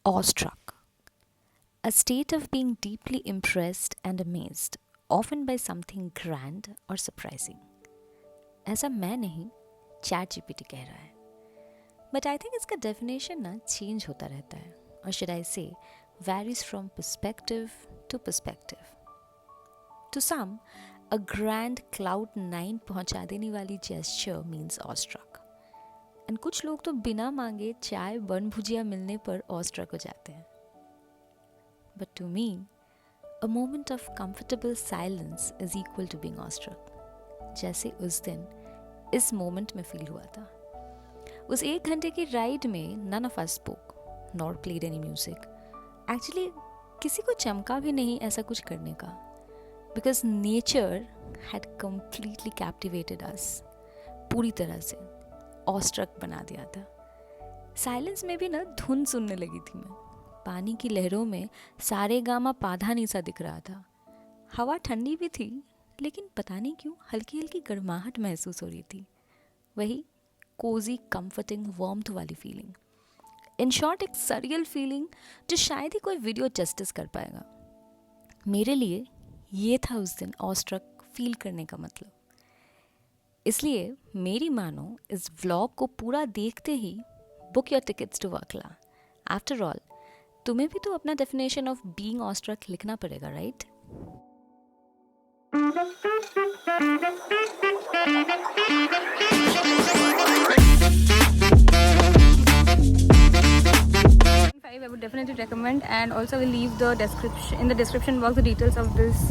Awestruck, a state of being deeply impressed and amazed, often by something grand or surprising. ऐसा मैं नहीं, chat GPT कह रहा है. बट आई थिंक इसका डेफिनेशन ना चेंज होता रहता है, और शुड आई से varies from perspective to perspective. To some, a grand cloud nine पहुंचा देने वाली gesture means awestruck. And कुछ लोग तो बिना मांगे चाय बन भुजिया मिलने पर awestruck हो जाते हैं. But to me, a moment of comfortable silence is equal to being awestruck. जैसे उस दिन इस मोमेंट में फील हुआ था. उस 1 घंटे की राइड में none of us spoke, nor played any music. Actually, किसी को चमका भी नहीं ऐसा कुछ करने का. Because nature had completely captivated us. पूरी तरह से awestruck बना दिया था. साइलेंस में भी ना धुन सुनने लगी थी मैं. पानी की लहरों में सारे गामा पाधा नी सा दिख रहा था. हवा ठंडी भी थी, लेकिन पता नहीं क्यों हल्की हल्की गर्माहट महसूस हो रही थी. वही कोजी कंफर्टिंग वार्मथ वाली फीलिंग. इन शॉर्ट एक सरियल फीलिंग जो शायद ही कोई वीडियो जस्टिस कर पाएगा. मेरे लिए ये था उस दिन ऑस्ट्रक फील करने का मतलब. इसलिए मेरी मानो इस व्लॉग को पूरा देखते ही book your tickets to Varkala. After all तुम्हें भी तो अपना डेफिनेशन ऑफ बीइंग ऑस्ट्रक लिखना पड़ेगा, right? I would definitely recommend, and also will leave the description in the description box the details of this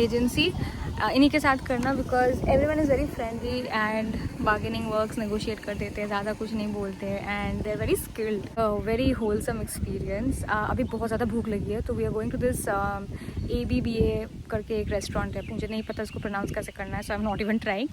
agency. इन्हीं के साथ करना, because everyone is very friendly and bargaining works, negotiate कर देते हैं, ज़्यादा कुछ नहीं बोलते, and they're very skilled. Very wholesome experience. अभी बहुत ज़्यादा भूख लगी है, तो we are going to this ABBA करके एक रेस्टोरेंट है. मुझे नहीं पता इसको प्रोनाउंस कैसे करना है, so I'm not even trying.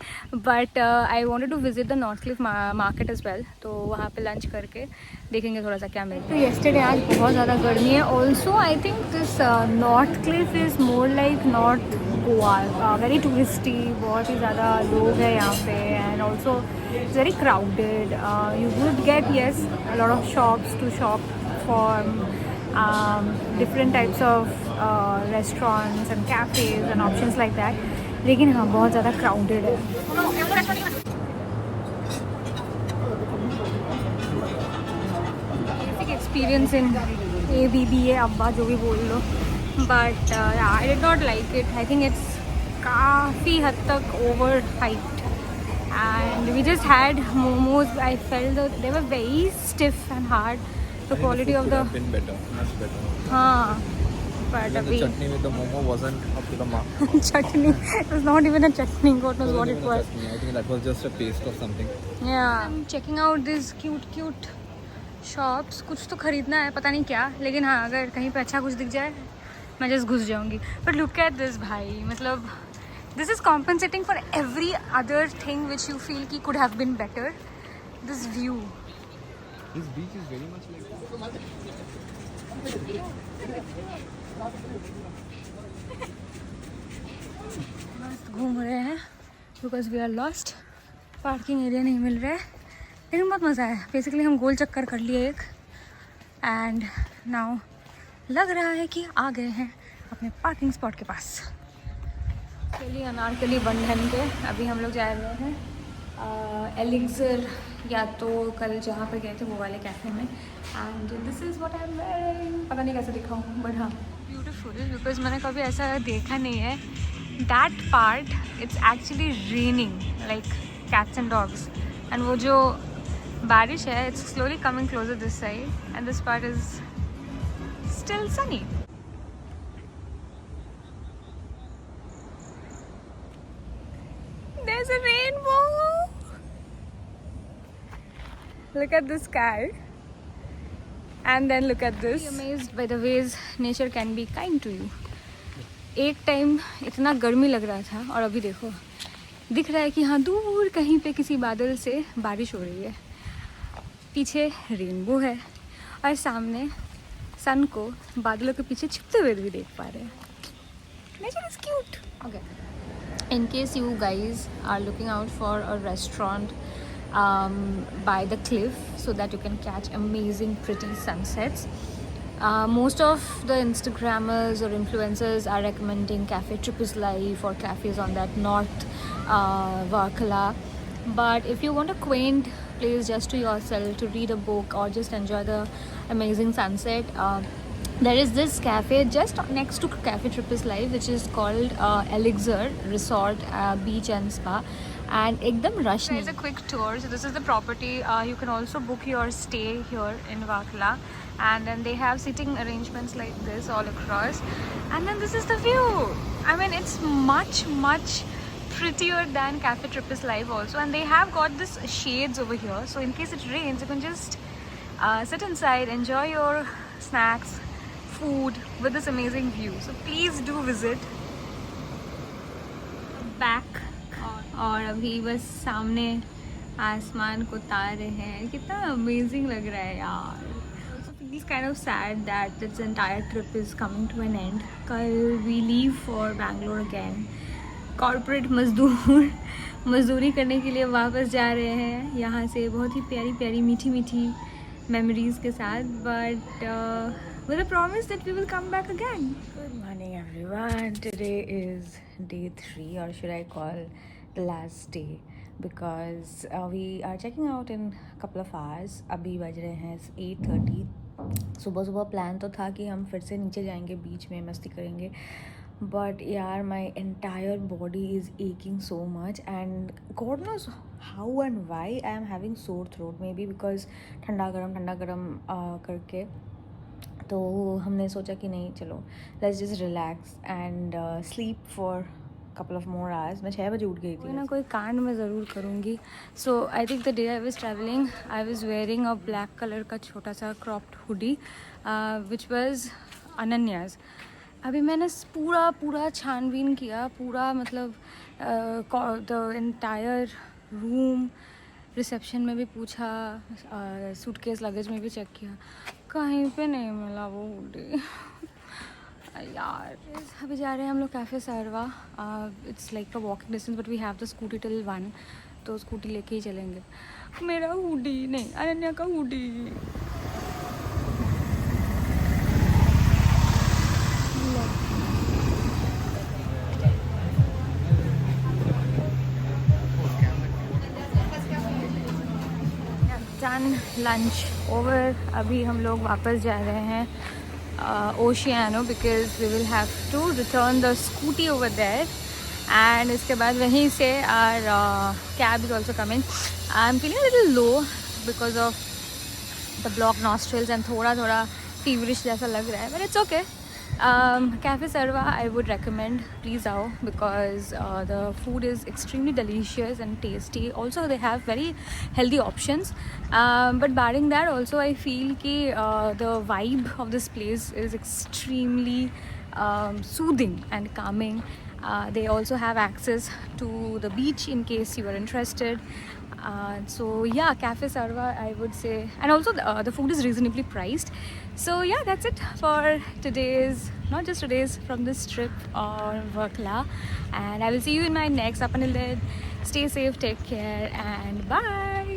But I wanted to visit the Northcliffe market as well. तो वहाँ पे लंच करके देखेंगे थोड़ा सा क्या मिलता है. तो yesterday आज बहुत ज़्यादा गर्मी है. Also I think this Northcliffe is more like North Goa. Very touristy, बहुत ही ज़्यादा लोग हैं यहाँ पे, and also it's very crowded. You would get, yes, a lot of shops to shop for different types of restaurants and cafes and options like that. लेकिन हाँ बहुत ज़्यादा crowded है. Basic experience in ABBA, अब्बा जो भी बोल लो, but I did not like it. I think it's काफ़ी हद तक over hyped, and we just had momos. I felt that they were very stiff and hard. The quality of the been better, much better. हाँ, but Even the chutney with the momo wasn't up to the mark. chutney. It was not even a chutney. God knows what it was. I think that was just a paste of something. Yeah, I'm checking out these cute shops. कुछ तो खरीदना है, पता नहीं क्या, लेकिन हाँ अगर कहीं पे अच्छा कुछ दिख जाए मैं जस्ट घुस जाऊँगी. But look at this भाई, मतलब this is compensating for every other thing which you feel ki could have been better. This view. This beach is very much like मस्त घूम रहे हैं because we are lost. Parking area नहीं मिल रहा है, लेकिन बहुत मज़ा है. बेसिकली हम गोल चक्कर कर लिए एक, एंड नाउ लग रहा है कि आ गए हैं अपने पार्किंग स्पॉट के पास. चलिए अनारकली बंधन के अभी हम लोग जा रहे हैं एलिक्सर, या तो कल जहाँ पे गए थे वो वाले कैफ़े में. And this is what I am wearing. पता नहीं कैसे दिखाऊँ, बट हाँ ब्यूटीफुल, बिकॉज मैंने कभी ऐसा देखा नहीं है. That part it's actually raining like cats and dogs, and वो जो बारिश है it's slowly coming closer this side, and this part is still Sunny. There's a rainbow. Look at the sky. And then look at this. Be amazed by the ways nature can be kind to you. एक time इतना गर्मी लग रहा था, और अभी देखो दिख रहा है कि हाँ दूर कहीं पे किसी बादल से बारिश हो रही है. पीछे रेनबो है, और सामने सन को बादलों के पीछे छिपते हुए भी देख पा रहे हैं. Nature is cute. Okay. In case you guys are looking out for a restaurant by the cliff so that you can catch amazing pretty sunsets. Most of the Instagrammers or influencers are recommending Cafe Trip is Life or cafes on that North Varkala. But if you want a quaint place just to yourself to read a book or just enjoy the amazing sunset, there is this cafe just next to Cafe Trip is Life, which is called Elixir Resort Beach and Spa, and ekdam rush. There is a quick tour. So this is the property. You can also book your stay here in Varkala, and then they have sitting arrangements like this all across. And then this is the view. I mean, it's much prettier than Cafe Trip is Life also, and they have got this shades over here. So in case it rains, you can just sit inside, enjoy your snacks, food with this amazing view. So please do visit. Back और अभी बस सामने आसमान को तार रहे हैं. कितना अमेजिंग लग रहा है यार. Also feels kind of sad that this entire trip is coming to an end. कल we leave for Bangalore again. Corporate मजदूरी करने के लिए वापस जा रहे हैं यहाँ से, बहुत ही प्यारी प्यारी मीठी मेमोरीज के साथ, but with a promise that we will come back again. Good morning everyone. Today is day 3, or should I call the last day, because we are checking out in a couple of hours. अभी बज रहे हैं 8:30. सुबह plan तो था कि हम फिर से नीचे जाएंगे, बीच में मस्ती करेंगे, but यार my entire body is aching so much and God knows how and why I am having sore throat. Maybe because ठंडा गरम करके. तो हमने सोचा कि नहीं, चलो let's just relax and sleep for couple of more hours. मैं 6 बजे उठ गई थी. कोई ना कोई कांड मैं ज़रूर करूँगी. So I think the day I was traveling, I was wearing a black color का छोटा सा cropped hoodie, which was Ananya's. अभी मैंने पूरा छानबीन किया, पूरा मतलब the entire room, रिसेप्शन में भी पूछा, सूटकेस लगेज में भी चेक किया, कहीं पे नहीं मिला वो हुडी. यार अभी जा रहे हैं हम लोग cafe Sarva. It's like a walking distance, but we have the scooty till 1, तो स्कूटी लेके ही चलेंगे. मेरा हुडी नहीं, अनन्या का हुडी. Done lunch over. अभी हम लोग वापस जा रहे हैं Oceano, because we will have to return the scooty over there, and इसके बाद वहीं से our cab is also coming. I am feeling little low because of the block nostrils and थोड़ा फीवरिश जैसा लग रहा है, but it's okay. Cafe Sarva I would recommend, please आओ, because the food is extremely delicious and tasty. Also they have very healthy options, but barring that also I feel कि the vibe of this place is extremely soothing and calming. They also have access to the beach in case you are interested. So yeah, Cafe Sarva I would say, and also the food is reasonably priced. So yeah, that's it for today's, not just today's, from this trip or Varkala, and I will see you in my next. Up until then, stay safe, take care, and bye.